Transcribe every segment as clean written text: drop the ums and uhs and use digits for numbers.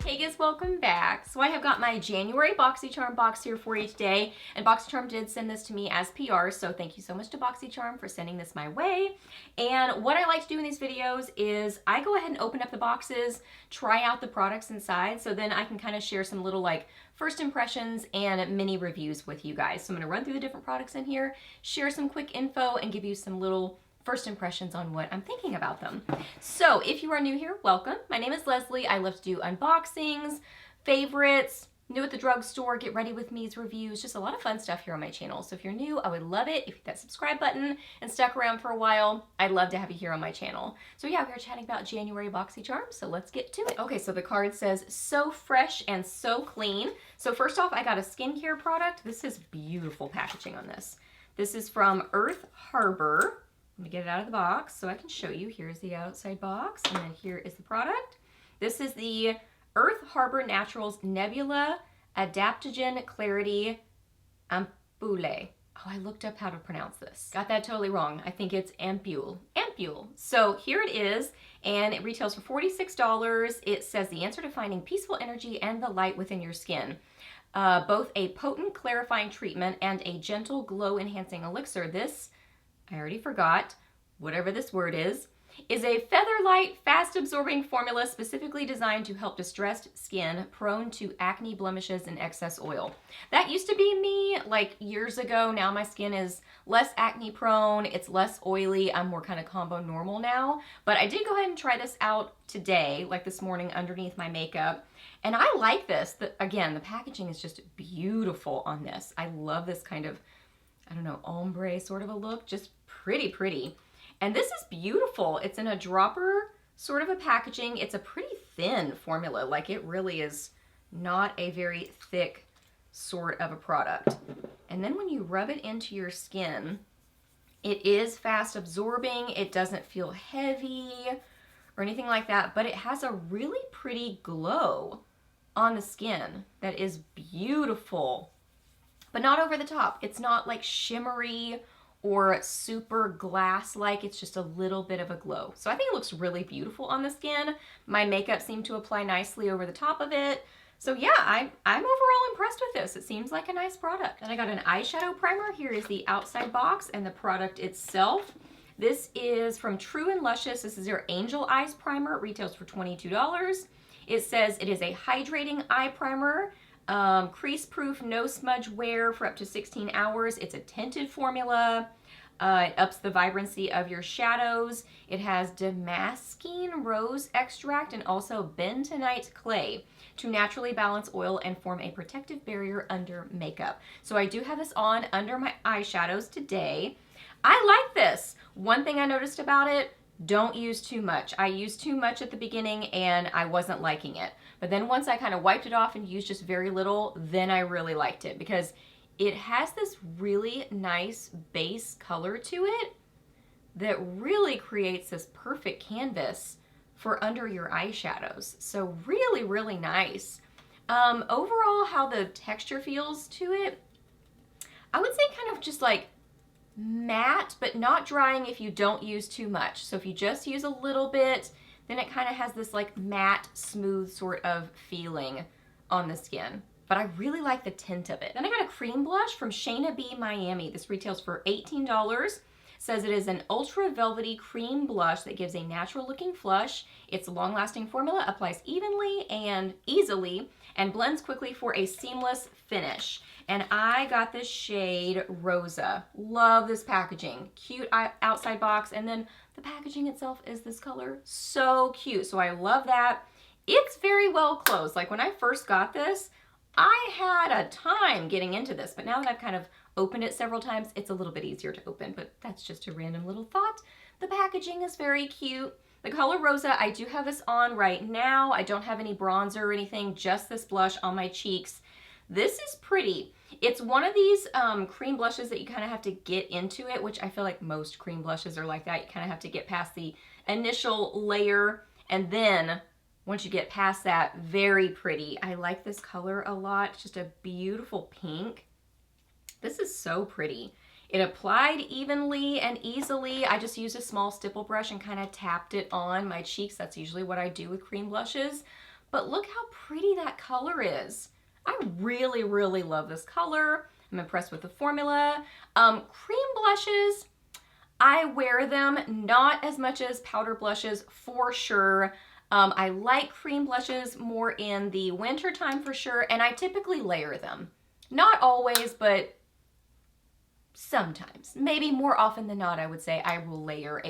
Hey guys, welcome back. So I have got my January Boxycharm box here for you today, and Boxycharm did send this to me as PR, so thank you so much to Boxycharm for sending this my way. And what I like to do in these videos is I go ahead and open up the boxes, try out the products inside, so then I can kind of share some little like first impressions and mini reviews with you guys. So I'm going to run through the different products in here, share some quick info, and give you some little first impressions on what I'm thinking about them. So if you are new here, welcome. My name is Leslie. I love to do unboxings, favorites, new at the drugstore, get ready with me's reviews, just a lot of fun stuff here on my channel. So if you're new, I would love it if you hit that subscribe button and stuck around for a while. I'd love to have you here on my channel. So yeah, we're chatting about January Boxycharm, so let's get to it. Okay, so the card says, so fresh and so clean. So first off, I got a skincare product. This is beautiful packaging on this. This is from Earth Harbor. Let me get it out of the box so I can show you. Here's the outside box, and then here is the product. This is the Earth Harbor Naturals Nebula Adaptogen Clarity Ampoule. Oh, I looked up how to pronounce this. Got that totally wrong. I think it's Ampoule. Ampoule. So here it is, and it retails for $46. It says the answer to finding peaceful energy and the light within your skin. Both a potent clarifying treatment and a gentle glow enhancing elixir. This, I already forgot, whatever this word is a feather-light, fast-absorbing formula specifically designed to help distressed skin prone to acne, blemishes, and excess oil. That used to be me like years ago. Now my skin is less acne-prone, it's less oily, I'm more kind of combo normal now. But I did go ahead and try this out today, like this morning underneath my makeup. And I like this. Again, the packaging is just beautiful on this. I love this kind of, I don't know, ombre sort of a look, just pretty. And this is beautiful. It's in a dropper sort of a packaging. It's a pretty thin formula. Like it really is not a very thick sort of a product. And then when you rub it into your skin, it is fast absorbing. It doesn't feel heavy or anything like that, but it has a really pretty glow on the skin that is beautiful, but not over the top. It's not like shimmery or super glass-like. It's just a little bit of a glow. So I think it looks really beautiful on the skin. My makeup seemed to apply nicely over the top of it. So yeah, I'm overall impressed with this. It seems like a nice product. And I got an eyeshadow primer. Here is the outside box and the product itself. This is from True and Luscious. This is their Angel Eyes Primer. It retails for $22. It says it is a hydrating eye primer. Crease proof, no smudge wear for up to 16 hours. It's a tinted formula. It ups the vibrancy of your shadows. It has Damascene rose extract and also bentonite clay to naturally balance oil and form a protective barrier under makeup. So I do have this on under my eyeshadows today. I like this. One thing I noticed about it, don't use too much. I used too much at the beginning and I wasn't liking it. But then once I kind of wiped it off and used just very little, then I really liked it because it has this really nice base color to it that really creates this perfect canvas for under your eyeshadows. So really nice. Overall, how the texture feels to it, I would say kind of just like matte, but not drying if you don't use too much. So if you just use a little bit, then it kind of has this like matte, smooth sort of feeling on the skin. But I really like the tint of it. Then I got a cream blush from Shayna B Miami. This retails for $18. Says it is an ultra velvety cream blush that gives a natural looking flush. Its long lasting formula applies evenly and easily and blends quickly for a seamless finish. And I got this shade Rosa. Love this packaging. Cute outside box, and then the packaging itself is this color. So cute. So I love that. It's very well closed. Like when I first got this, I had a time getting into this, but now that I've kind of opened it several times, it's a little bit easier to open, but that's just a random little thought. The packaging is very cute. The color Rosa, I do have this on right now. I don't have any bronzer or anything, just this blush on my cheeks. This is pretty. It's one of these cream blushes that you kind of have to get into it, which I feel like most cream blushes are like that. You kind of have to get past the initial layer, and then once you get past that, very pretty. I like this color a lot. It's just a beautiful pink. This is so pretty. It applied evenly and easily. I just used a small stipple brush and kind of tapped it on my cheeks. That's usually what I do with cream blushes. but look how pretty that color is. I really, really love this color. I'm impressed with the formula. Cream blushes, I wear them not as much as powder blushes for sure. I like cream blushes more in the winter time for sure, and I typically layer them. Not always, but sometimes. Maybe more often than not, I would say I will layer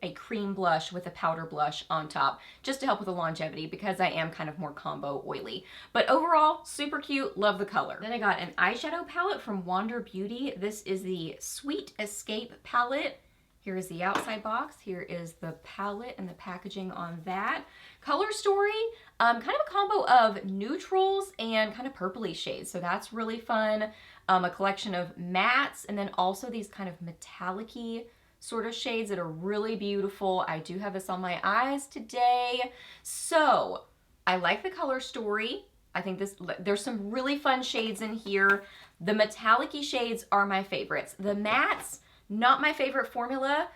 a cream blush with a powder blush on top just to help with the longevity because I am kind of more combo oily. But overall, super cute. Love the color. Then I got an eyeshadow palette from Wander Beauty. This is the Sweet Escape palette. Here is the outside box. Here is the palette and the packaging on that. Color story, kind of a combo of neutrals and kind of purpley shades. So that's really fun. A collection of mattes and then also these kind of metallic-y sort of shades that are really beautiful. I do have this on my eyes today. So I like the color story. I think there's some really fun shades in here. The metallic-y shades are my favorites. The mattes, not my favorite formula.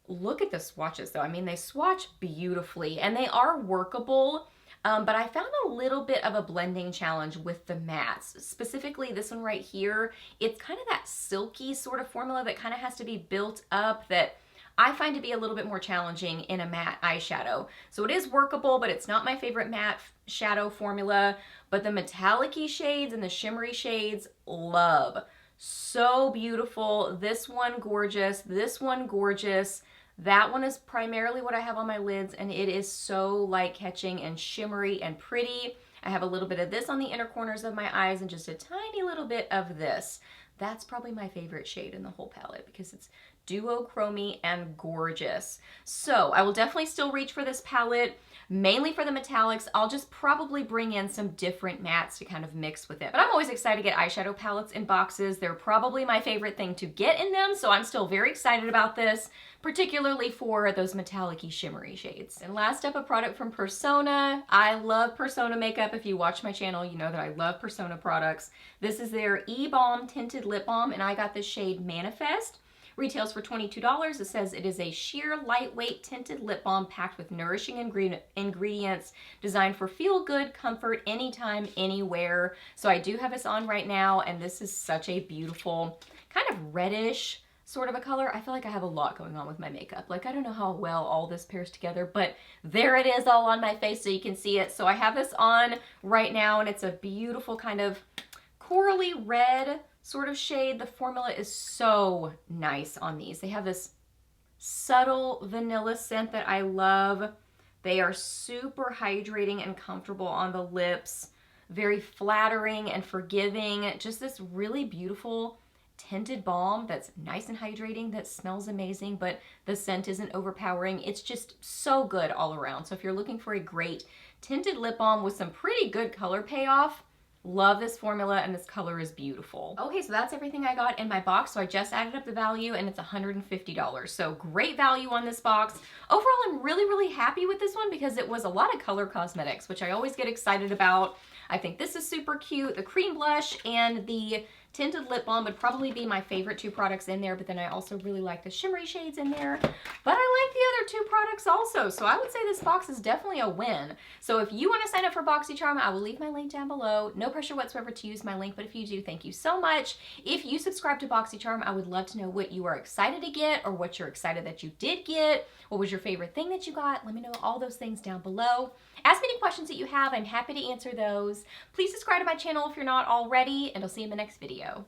Look at the swatches though. I mean, they swatch beautifully and they are workable, but I found a little bit of a blending challenge with the mattes. Specifically this one right here, it's kind of that silky sort of formula that kind of has to be built up that I find to be a little bit more challenging in a matte eyeshadow. So it is workable, but it's not my favorite matte shadow formula, but the metallic-y shades and the shimmery shades, love. So beautiful. This one gorgeous. This one gorgeous. That one is primarily what I have on my lids, and it is so light catching and shimmery and pretty. I have a little bit of this on the inner corners of my eyes and just a tiny little bit of this. That's probably my favorite shade in the whole palette because it's duochromy and gorgeous. So I will definitely still reach for this palette, mainly for the metallics. I'll just probably bring in some different mattes to kind of mix with it. But I'm always excited to get eyeshadow palettes in boxes. They're probably my favorite thing to get in them, so I'm still very excited about this, particularly for those metallic-y shimmery shades. And last up, a product from Persona. I love Persona makeup. If you watch my channel, you know that I love Persona products. This is their E-Balm Tinted Lip Balm, and I got the shade Manifest. Retails for $22. It says it is a sheer, lightweight, tinted lip balm packed with nourishing ingredients designed for feel-good comfort anytime, anywhere. So I do have this on right now, and this is such a beautiful, kind of reddish sort of a color. I feel like I have a lot going on with my makeup. Like, I don't know how well all this pairs together, but there it is all on my face so you can see it. So I have this on right now, and it's a beautiful kind of corally red sort of shade. The formula is so nice on these. They have this subtle vanilla scent that I love. They are super hydrating and comfortable on the lips. Very flattering and forgiving. Just this really beautiful tinted balm that's nice and hydrating, that smells amazing, but the scent isn't overpowering. It's just so good all around. So if you're looking for a great tinted lip balm with some pretty good color payoff, love this formula, and this color is beautiful. Okay, so that's everything I got in my box. So I just added up the value and it's $150. So great value on this box. Overall, I'm really, really happy with this one because it was a lot of color cosmetics, which I always get excited about. I think this is super cute. The cream blush and the tinted lip balm would probably be my favorite two products in there, but then I also really like the shimmery shades in there. But I like the other two products also, so I would say this box is definitely a win. So if you want to sign up for Boxycharm, I will leave my link down below. No pressure whatsoever to use my link, but if you do, thank you so much. If you subscribe to Boxycharm, I would love to know what you are excited to get or what you're excited that you did get. What was your favorite thing that you got? Let me know all those things down below. Ask me any questions that you have. I'm happy to answer those. Please subscribe to my channel if you're not already, and I'll see you in the next video.